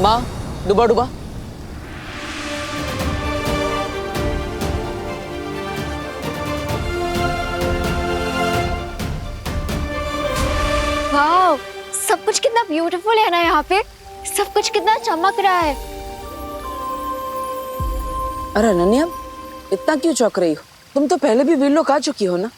माँ, डुबा डुबा। वाह, सब कुछ कितना ब्यूटीफुल है ना यहाँ पे। सब कुछ कितना चमक रहा है। अरे अनन्या, इतना क्यों चौंक रही हो? तुम तो पहले भी वील लोग आ चुकी हो ना।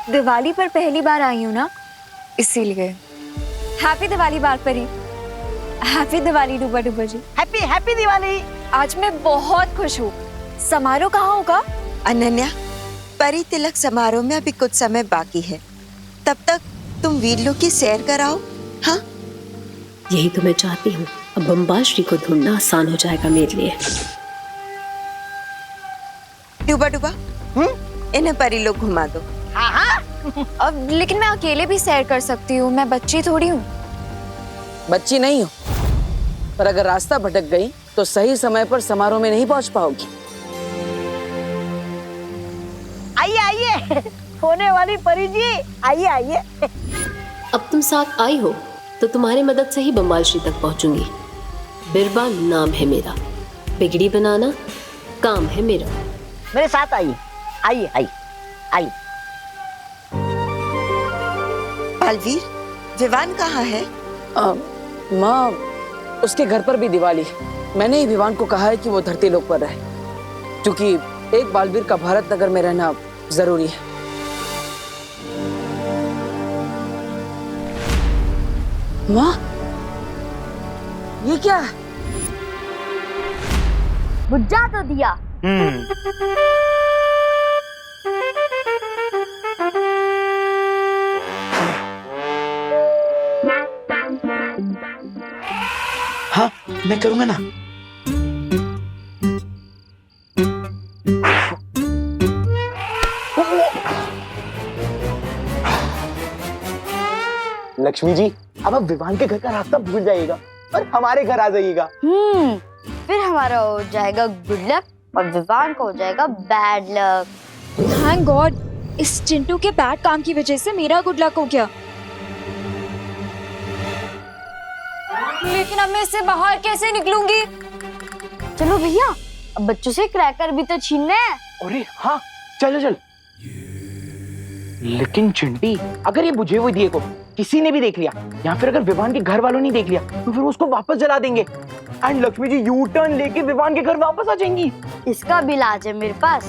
दिवाली पर पहली बार आई हूँ ना, इसीलिए। हैप्पी दिवाली बार परी। हैप्पी दिवाली डूबा डूबा जी। Happy happy Diwali. आज मैं बहुत खुश हूँ। समारोह कहाँ होगा? अनन्या, परी तिलक समारोह में अभी कुछ समय बाकी है, तब तक तुम वीर लोग की सैर कराओ। हाँ, यही तो मैं चाहती हूँ। अब बम्बाश्री को ढूंढना आसान हो जाएगा मेरे लिए। डूबा डूबा, इन्हें परी लोग घुमा दो। हाँ हाँ। अब लेकिन मैं अकेले भी सैर कर सकती हूँ, मैं बच्ची थोड़ी हूँ। बच्ची नहीं हो, पर अगर रास्ता भटक गई तो सही समय पर समारोह में नहीं पहुंच पाओगी। आइए आइए, होने वाली परी जी, आइए आइए। अब तुम साथ आई हो तो तुम्हारी मदद से ही बम्बाश्री तक पहुंचूंगी। बिरबा नाम है मेरा, बिगड़ी बनाना काम है मेरा। मेरे साथ आइए, आइए आइए आइए। बालवीर, विवान कहाँ है? माँ, उसके घर पर भी दिवाली है। मैंने ही विवान को कहा है कि वो धरती लोक पर रहे, क्योंकि एक बालवीर का भारत नगर में रहना जरूरी है। माँ, ये क्या है? बुझा तो दिया। हाँ, मैं करूंगा ना। लक्ष्मी जी, अब आप विवान के घर का रास्ता भूल जाइएगा और हमारे घर आ जाइएगा। फिर हमारा हो जाएगा गुड लक और विवान का हो जाएगा बैड लक। थैंक गॉड, इस चिंटू के बैड काम की वजह से मेरा गुड लक हो गया। लेकिन अब मैं इससे बाहर कैसे निकलूंगी? चलो भैया, अब बच्चों से क्रैकर भी तो छीनने हैं। अरे हाँ, चलो चल। लेकिन चिंटी, अगर ये बुझे हुए दिए को किसी ने भी देख लिया या फिर अगर विवान के घर वालों ने देख लिया तो फिर उसको वापस जला देंगे and Lakshmi ji U turn लेके विवान के घर वापस आ जाएंगी। इसका भी इलाज है मेरे पास।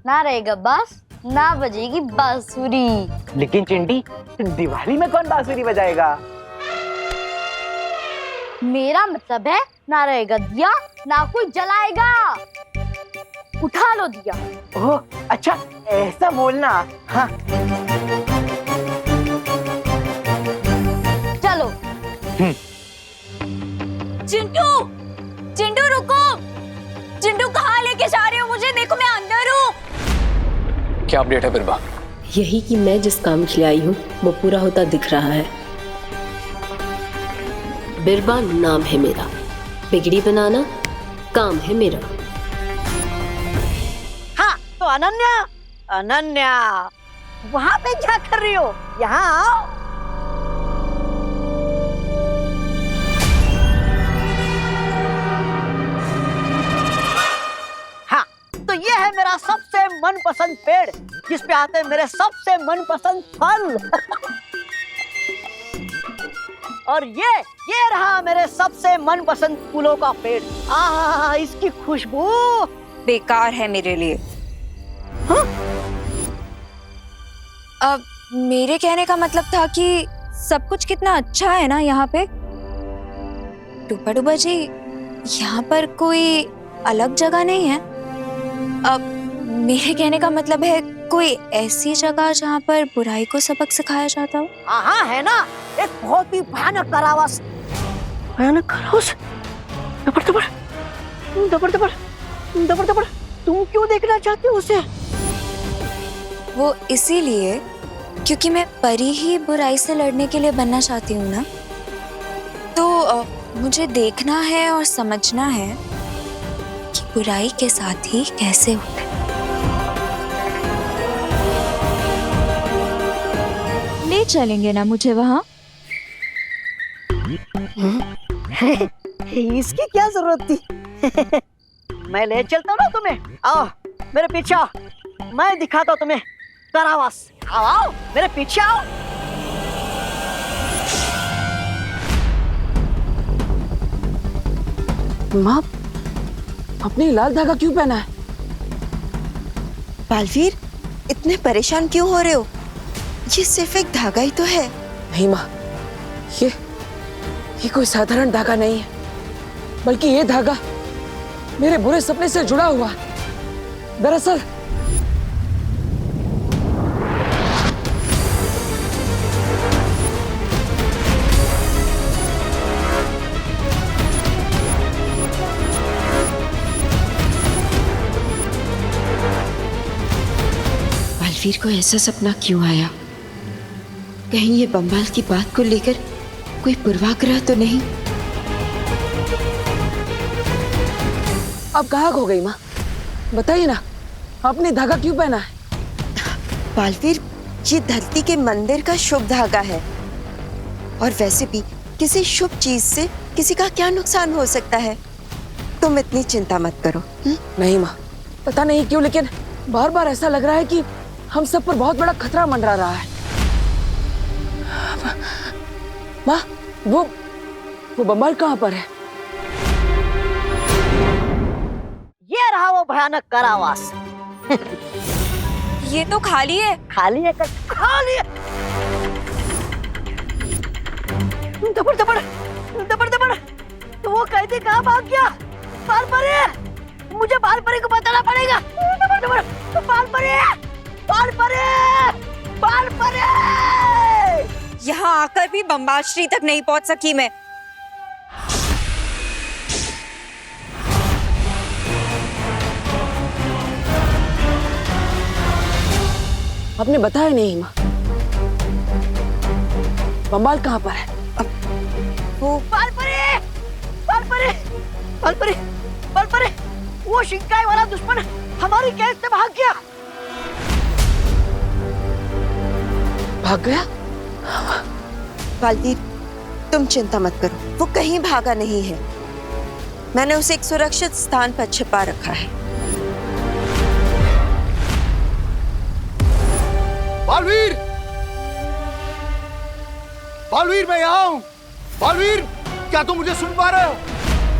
ना रहेगा बांस, ना बजेगी बांसुरी। लेकिन चिंटी, दिवाली में कौन बांसुरी बजाएगा? मेरा मतलब है, ना रहेगा दिया, ना कोई जलाएगा। उठा लो दिया। ओह अच्छा, ऐसा बोलना। हाँ चलो। चिंटू, चिंटू रुको। चिंटू कहाँ लेके जा रहे हो मुझे? देखो मैं अंदर हूँ। क्या अपडेट है बिरबा? यही कि मैं जिस काम के लिए आई हूँ वो पूरा होता दिख रहा है। बिरबा नाम है मेरा, बिगड़ी बनाना काम है मेरा। हाँ तो अनन्या, अनन्या वहां पे क्या कर रही हो? यहाँ आओ। हाँ तो ये है मेरा सबसे मनपसंद पेड़, जिस पे आते हैं मेरे सबसे मनपसंद फल। और ये रहा मेरे सबसे मनपसंद फूलों का पेड़। आहा, इसकी खुशबू बेकार है मेरे लिए। हाँ? अब मेरे कहने का मतलब था कि सब कुछ कितना अच्छा है ना यहाँ पे। डूबा डूबा जी, यहाँ पर कोई अलग जगह नहीं है। अब मेरे कहने का मतलब है कोई ऐसी जगह जहाँ पर बुराई को सबक सिखाया जाता हो। हाँ है ना, एक बहुत ही भयानक कारावास। भयानक कारावास? दबर दबर दबर दबर दबर दबर, तुम क्यों देखना चाहते हो उसे? वो इसीलिए क्योंकि मैं परी ही बुराई से लड़ने के लिए बनना चाहती हूँ ना। तो मुझे देखना है और समझना है कि बुराई के साथ ही कैसे होते। ले चलेंगे ना मुझे वहाँ? इसकी क्या जरूरत थी? मैं ले चलता हूँ ना तुम्हें। आओ मेरे पीछे आओ, मैं दिखाता हूँ तुम्हें कारावास। आओ आओ मेरे पीछे आओ। माँ, अपने लाल धागा क्यों पहना है? बालवीर, इतने परेशान क्यों हो रहे हो? ये सिर्फ एक धागा ही तो है। नहीं माँ, ये कोई साधारण धागा नहीं है, बल्कि ये धागा मेरे बुरे सपने से जुड़ा हुआ है। दरअसल बालवीर को ऐसा सपना क्यों आया? कहीं ये बम्बाल की बात को लेकर कोई पूर्वाग्रह तो नहीं? अब कहाँ खो गई माँ? बताइए ना, आपने धागा क्यों पहना है? बालवीर, ये धरती के मंदिर का शुभ धागा है, और वैसे भी किसी शुभ चीज से किसी का क्या नुकसान हो सकता है? तुम इतनी चिंता मत करो। नहीं माँ, पता नहीं क्यों, लेकिन बार बार ऐसा लग रहा है कि हम सब पर बहुत बड़ा खतरा मंडरा रहा है। माँ, वो बम्बाल कहाँ पर है? ये रहा वो भयानक कारावास। ये तो खाली है। खाली है कर खाली है। दबड़ दबड़ दबड़ दबड़, तो वो कैदी कहाँ भाग गया? बालपरी, मुझे बालपरी को बताना पड़ेगा। दबड़ दबड़, बालपरी, बालपरी, बालपरी। यहाँ आकर भी बम्बाल श्री तक नहीं पहुँच सकी मैं। आपने बताया नहीं माँ, बम्बाल कहाँ पर है? वो बालपरी, बालपरी, बालपरी, बालपरी, वो शिंकाई वाला दुश्मन हमारी कैद से भाग गया। भाग गया? बालवीर, तुम चिंता मत करो, वो कहीं भागा नहीं है। मैंने उसे एक सुरक्षित स्थान पर छिपा रखा है। बालवीर, बालवीर, मैं यहाँ हूँ। बालवीर, क्या तुम मुझे सुन पा रहे हो?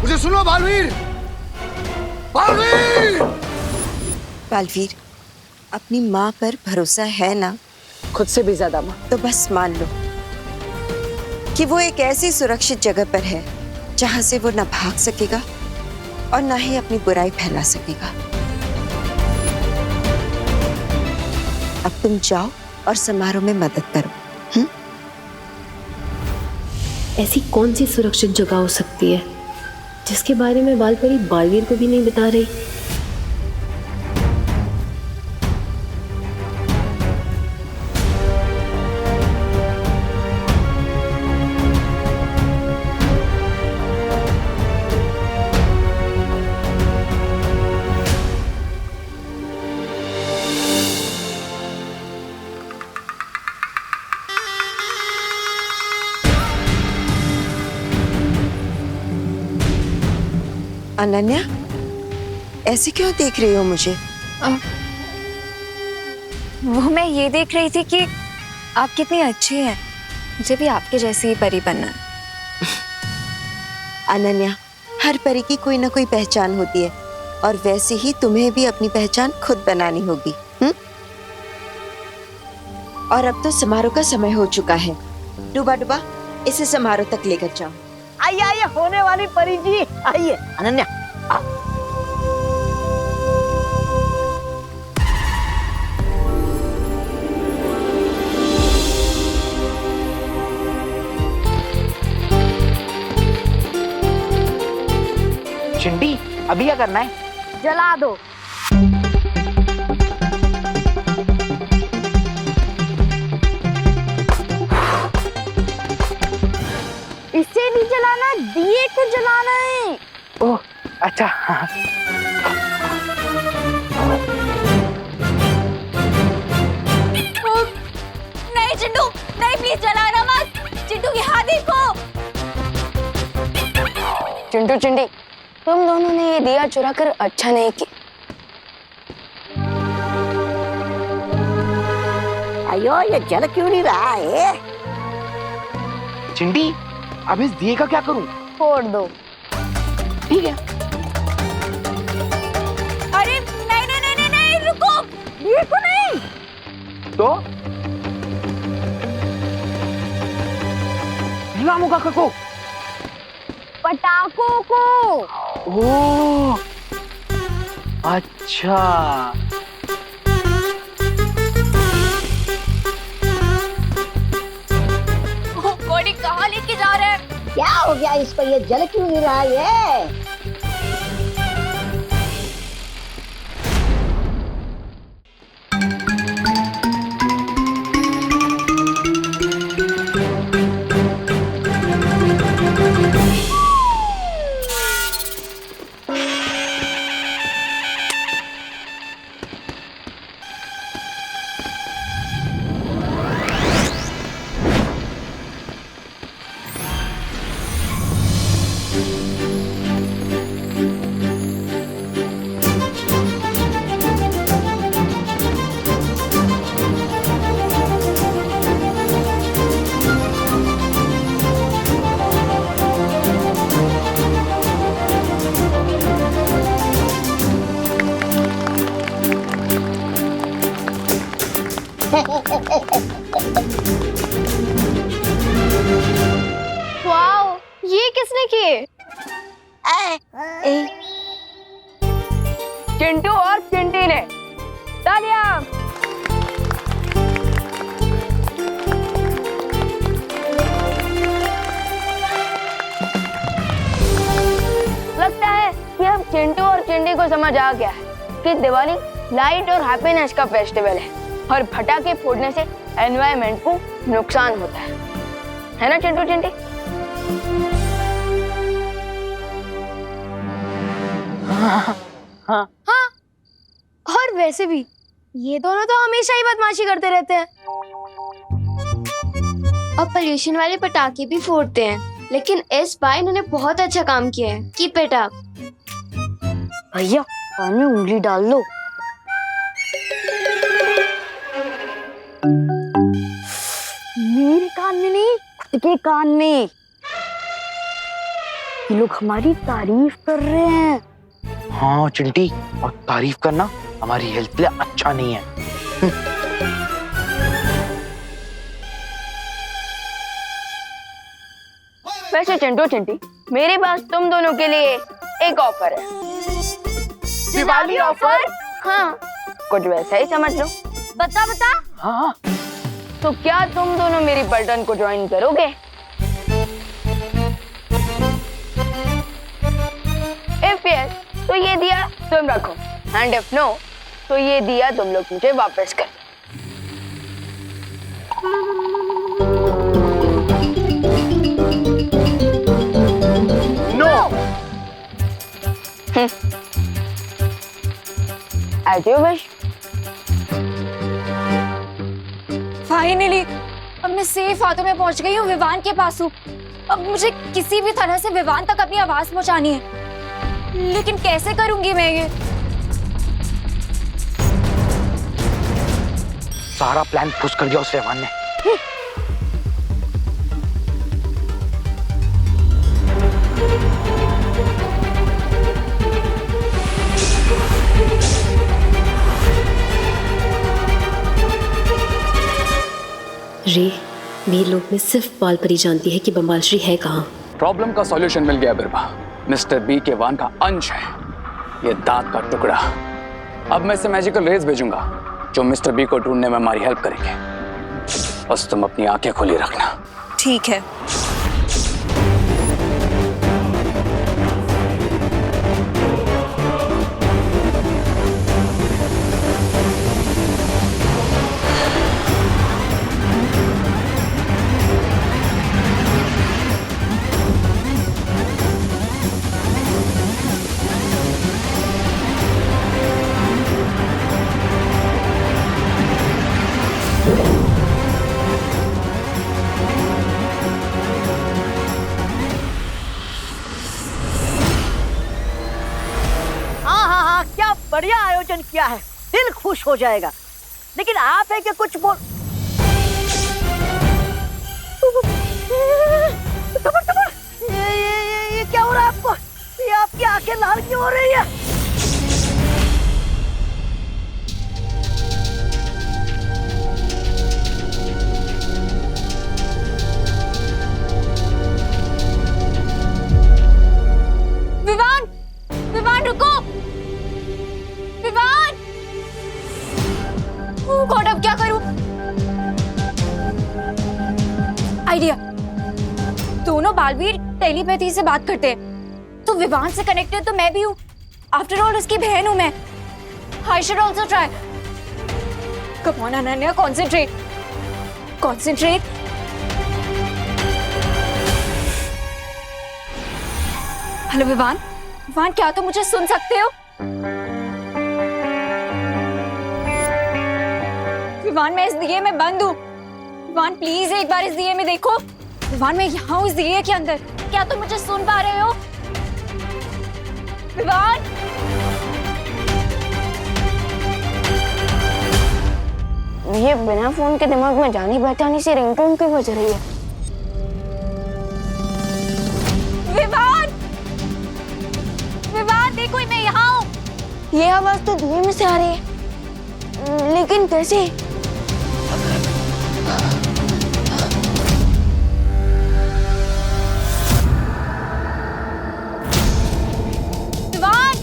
मुझे सुनो बालवीर, बालवीर। बालवीर, अपनी माँ पर भरोसा है ना? खुद से भी ज्यादा माँ। तो बस मान लो कि वो एक ऐसी सुरक्षित जगह पर है जहां से वो ना भाग सकेगा और ना ही अपनी बुराई फैला सकेगा। अब तुम जाओ और समारोह में मदद करो। ऐसी कौन सी सुरक्षित जगह हो सकती है जिसके बारे में बालपरी बालवीर को भी नहीं बता रही? अनन्या, ऐसे क्यों देख रही हो मुझे? वो मैं ये देख रही थी कि आप कितनी अच्छी हैं। मुझे भी आपके जैसी ही परी बनना है। अनन्या, हर परी की कोई ना कोई पहचान होती है, और वैसे ही तुम्हें भी अपनी पहचान खुद बनानी होगी। और अब तो समारोह का समय हो चुका है। डूबा डूबा, इसे समारोह तक लेकर जाओ। आइए आइए होने वाली परी जी, आइए। अनन्या, आओ। चिंटी, अभी क्या करना है? जला दो। इसे नहीं जलाना, दिए को जलाना है। ओह, अच्छा। हाँ। नहीं चिंटू, नहीं चिंटू चिंटी, तुम दोनों ने ये दिया चुरा कर अच्छा नहीं किया। अयो, ये जल क्यों नहीं रहा है? चिंटी, अब इस दिए का क्या करूं? छोड़ दो। ठीक है। अरे नहीं नहीं नहीं नहीं, नहीं रुको, ये तो नहीं। तो लामू काका को, पटाखों को। ओह अच्छा, बॉडी कहाँ लेके जा रहे हैं? क्या हो गया इस पर? ये जल क्यों नहीं रहा है? वाओ, ये किसने किए? चिंटू और चिंटी ने। तालियां। लगता है कि अब चिंटू और चिंटी को समझ आ गया है कि दिवाली लाइट और हैप्पीनेस का फेस्टिवल है और पटाखे फोड़ने से एनवायरनमेंट को नुकसान होता है ना चिंटू चिंटी? हाँ। और वैसे भी ये दोनों तो हमेशा ही बदमाशी करते रहते हैं और पोल्यूशन वाले पटाखे भी फोड़ते हैं, लेकिन इस बार इन्होंने बहुत अच्छा काम किया है। Keep it up. भैया, कान में उंगली डाल लो। मेरे कान में नहीं, खुद के कान में। ये लोग हमारी तारीफ कर रहे हैं। हाँ चिंटी, और तारीफ करना हमारी हेल्थ के लिए अच्छा नहीं है। वैसे चिंटू चिंटी, मेरे पास तुम दोनों के लिए एक ऑफर है। दिवाली ऑफर? हाँ, कुछ वैसा ही समझ लो। बता बता। हाँ। तो क्या तुम दोनों मेरी पलटन को ज्वाइन करोगे? इफ यस, तो ये दिया तुम रखो, एंड इफ नो, तो ये दिया तुम लोग मुझे वापस कर। No. As you wish. Finally अब मैं सेफ हाथों में पहुंच गई हूँ, विवान के पास हूँ। अब मुझे किसी भी तरह से विवान तक अपनी आवाज पहुंचानी है, लेकिन कैसे करूंगी मैं ये? सारा प्लान फुस कर दिया उस विवान ने। रे, वीर लोक में सिर्फ बालपरी जानती है कि बम्बाल श्री है कहाँ। प्रॉब्लम का सॉल्यूशन मिल गया बिरबा। मिस्टर बी के वान का अंश है ये दांत का टुकड़ा। अब मैं इसे मैजिकल रेज भेजूंगा जो मिस्टर बी को ढूंढने में हमारी हेल्प करेंगे। बस तुम अपनी आंखें खुली रखना। ठीक है। बढ़िया आयोजन किया है, दिल खुश हो जाएगा। लेकिन आप है कि कुछ बोल। टपर टपर, ये क्या हो रहा है आपको? ये आपकी आंखें लाल क्यों हो रही है? विवान, विवान रुको, विवान। ओह गॉड, अब क्या करूं? आइडिया। दोनों बालवीर टेलीपैथी से बात करते हैं, तो विवान से कनेक्टेड तो मैं भी हूँ। आफ्टर ऑल उसकी बहन हूँ मैं। I should also try. Come on Ananya, concentrate, concentrate. Hello Vivaan, Vivaan क्या तुम मुझे सुन सकते हो? विवान मैं इस दिए में बंद हूँ। विवान प्लीज एक बार इस दिए में देखो। विवान मैं यहाँ हूँ इस दिए के अंदर, क्या तुम मुझे सुन पा रहे हो? विवान, ये बिना फोन के दिमाग में जानी पहचानी सी रिंगटोन क्यों बज रही है? विवान, विवान देखो मैं यहाँ हूँ। ये आवाज तो धुएं में से आ रही है, लेकिन कैसे? विवान,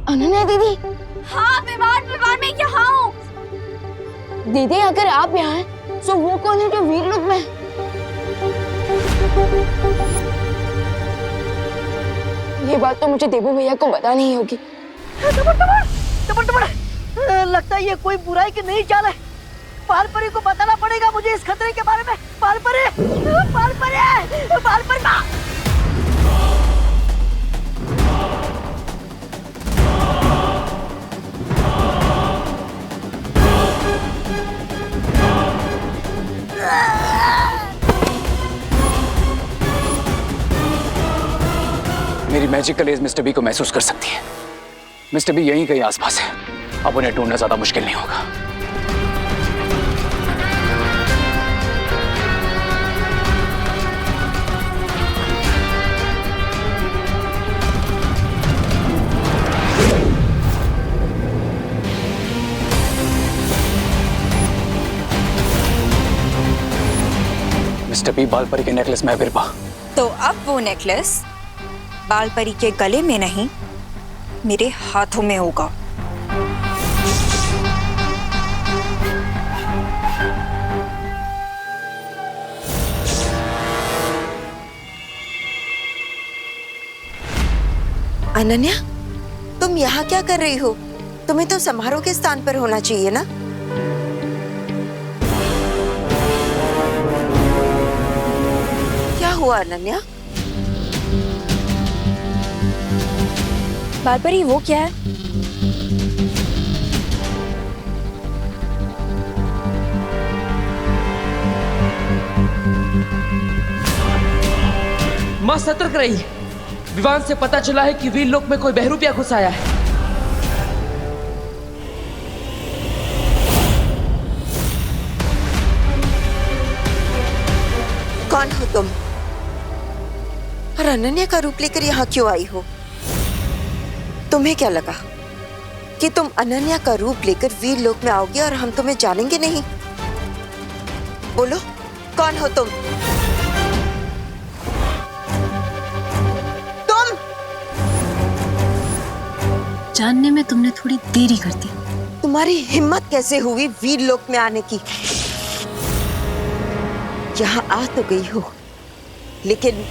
अनन्या दीदी। हाँ विवान, विवान मैं यहाँ हूँ। दीदी अगर आप यहाँ हैं, तो वो कौन है जो वीर लोक में है? ये बात तो मुझे देवू भैया को बतानी ही होगी। टपर टपर, टपर टपर, लगता है ये कोई बुराई की नई चाल है। पालपरी को बताना पड़ेगा मुझे इस खतरे के बारे में। पालपरी, पालपरी, पालपरी माँ। मेरी मैजिकल एज मिस्टर बी को महसूस कर सकती है। मिस्टर बी यहीं कहीं आसपास है। अब उन्हें ढूंढना ज्यादा मुश्किल नहीं होगा। मिस्टर बी, बालपरी के नेकलेस में है बिरबा। तो अब वो नेकलेस बालपरी के गले में नहीं, मेरे हाथों में होगा। अनन्या, तुम यहाँ क्या कर रही हो? तुम्हें तो समारोह के स्थान पर होना चाहिए ना? क्या हुआ अनन्या? बालपरी वो क्या है? माँ सतर्क रही। विवान से पता चला है कि वीर लोक में कोई बहरूपिया घुस आया है। कौन हो तुम? और अनन्या का रूप लेकर यहाँ क्यों आई हो? तुम्हें क्या लगा कि तुम अनन्या का रूप लेकर वीर लोक में आओगे और हम तुम्हें जानेंगे नहीं? बोलो, कौन हो तुम? तुम जानने में तुमने थोड़ी देरी कर दी। तुम्हारी हिम्मत कैसे हुई वीर लोक में आने की? यहाँ आ तो गई हो, लेकिन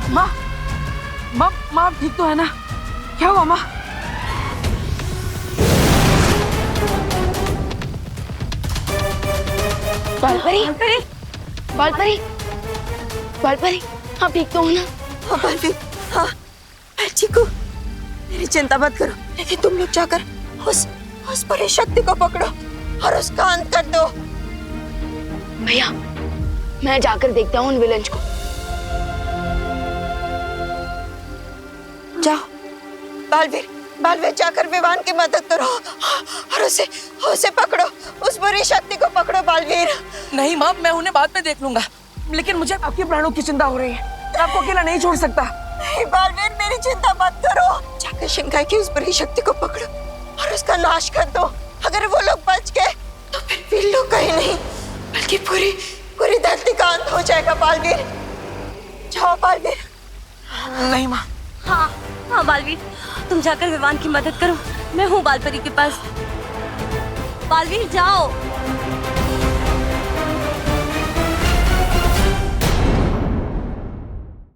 माँ माँ माँ ठीक तो है ना? क्या हुआ माँ? बालपरी बालपरी बालपरी आप ठीक तो हो ना? हाँ बालवीर, हाँ मैं ठीक हूँ। मेरी चिंता मत करो, लेकिन तुम लोग जाकर उस परी शक्ति को पकड़ो और उसका अंत कर दो। भैया मैं जाकर देखता हूँ उन विलन्स को। जाओ बालवीर, बालवीर जाकर विवान की मदद करो और उसे पकड़ो, उस बुरी शक्ति को पकड़ो बालवीर। नहीं माँ, मैं उन्हें बाद में देख लूंगा, लेकिन मुझे आपके प्राणों की चिंता हो रही है। मैं आपको अकेला नहीं छोड़ सकता। नहीं बालवीर, मेरी चिंता मत करो। जाकर शिंकाई की उस बुरी शक्ति को पकड़ो और उसका नाश कर दो। अगर वो लोग बच गए तो फिर वे लोग कहीं नहीं बल्कि पूरी धरती का अंत हो जाएगा बालवीर। जाओ बालवीर। नहीं माँ। हाँ हाँ बालवीर, तुम जाकर विवान की मदद करो, मैं हूँ बालपरी के पास। बालवीर जाओ।